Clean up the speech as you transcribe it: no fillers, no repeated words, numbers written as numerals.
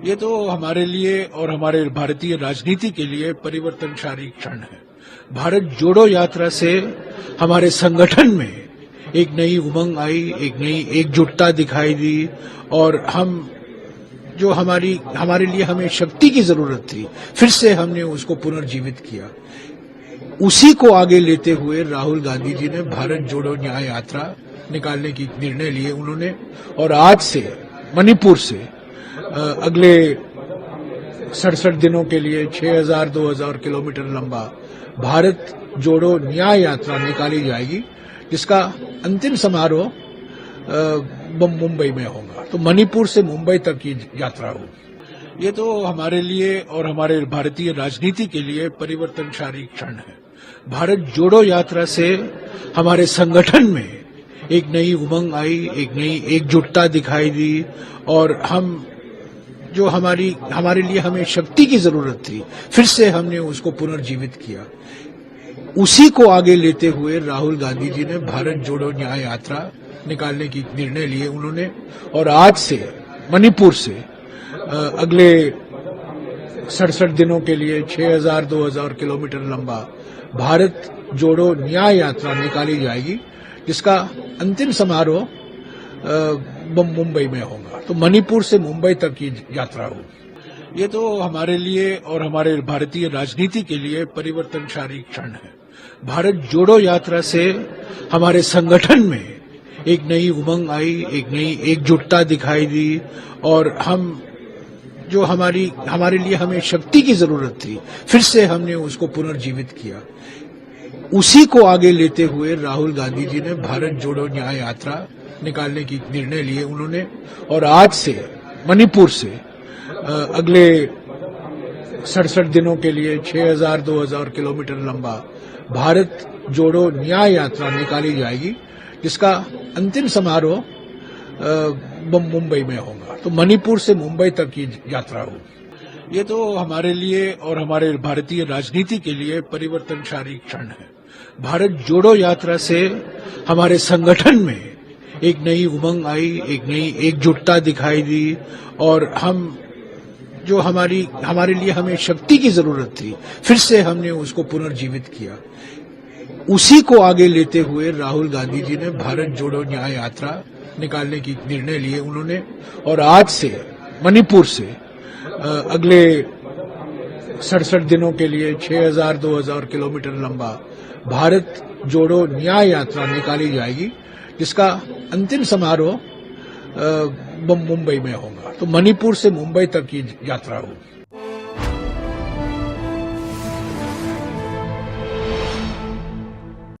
ये तो हमारे लिए और हमारे भारतीय राजनीति के लिए परिवर्तनकारी क्षण है। भारत जोड़ो यात्रा से हमारे संगठन में एक नई उमंग आई, एक नई एकजुटता दिखाई दी और हमारे लिए हमें शक्ति की जरूरत थी, फिर से हमने उसको पुनर्जीवित किया। उसी को आगे लेते हुए राहुल गांधी जी ने भारत जोड़ो न्याय यात्रा निकालने की निर्णय लिए उन्होंने, और आज से मणिपुर से अगले 67 दिनों के लिए 6000-2000 किलोमीटर लंबा भारत जोड़ो न्याय यात्रा निकाली जाएगी, जिसका अंतिम समारोह मुंबई में होगा। तो मणिपुर से मुंबई तक की यात्रा होगी। ये तो हमारे लिए और हमारे भारतीय राजनीति के लिए परिवर्तनकारी क्षण है। भारत जोड़ो यात्रा से हमारे संगठन में एक नई उमंग आई, एक नई एकजुटता दिखाई दी और हमारे लिए हमें शक्ति की जरूरत थी, फिर से हमने उसको पुनर्जीवित किया। उसी को आगे लेते हुए राहुल गांधी जी ने भारत जोड़ो न्याय यात्रा निकालने की निर्णय लिए उन्होंने, और आज से मणिपुर से अगले 67 दिनों के लिए 6000-2000 किलोमीटर लंबा भारत जोड़ो न्याय यात्रा निकाली जाएगी, जिसका अंतिम समारोह मुंबई में होगा। तो मणिपुर से मुंबई तक की यात्रा होगी। ये तो हमारे लिए और हमारे भारतीय राजनीति के लिए परिवर्तनकारी क्षण है। भारत जोड़ो यात्रा से हमारे संगठन में एक नई उमंग आई, एक नई एकजुटता दिखाई दी और हमारे लिए हमें शक्ति की जरूरत थी, फिर से हमने उसको पुनर्जीवित किया। उसी को आगे लेते हुए राहुल गांधी जी ने भारत जोड़ो न्याय यात्रा निकालने की निर्णय लिए उन्होंने, और आज से मणिपुर से अगले 67 दिनों के लिए 6000-2000 किलोमीटर लंबा भारत जोड़ो न्याय यात्रा निकाली जाएगी, जिसका अंतिम समारोह मुंबई में होगा। तो मणिपुर से मुंबई तक की यात्रा होगी। ये तो हमारे लिए और हमारे भारतीय राजनीति के लिए परिवर्तनकारी क्षण है। भारत जोड़ो यात्रा से हमारे संगठन में एक नई उमंग आई, एक नई एकजुटता दिखाई दी और हमारे लिए हमें शक्ति की जरूरत थी, फिर से हमने उसको पुनर्जीवित किया। उसी को आगे लेते हुए राहुल गांधी जी ने भारत जोड़ो न्याय यात्रा निकालने की निर्णय लिए उन्होंने, और आज से मणिपुर से अगले 67 दिनों के लिए 6000-2000 किलोमीटर लंबा भारत जोड़ो न्याय यात्रा निकाली जाएगी, जिसका अंतिम समारोह मुंबई में होगा। तो मणिपुर से मुंबई तक की यात्रा होगी।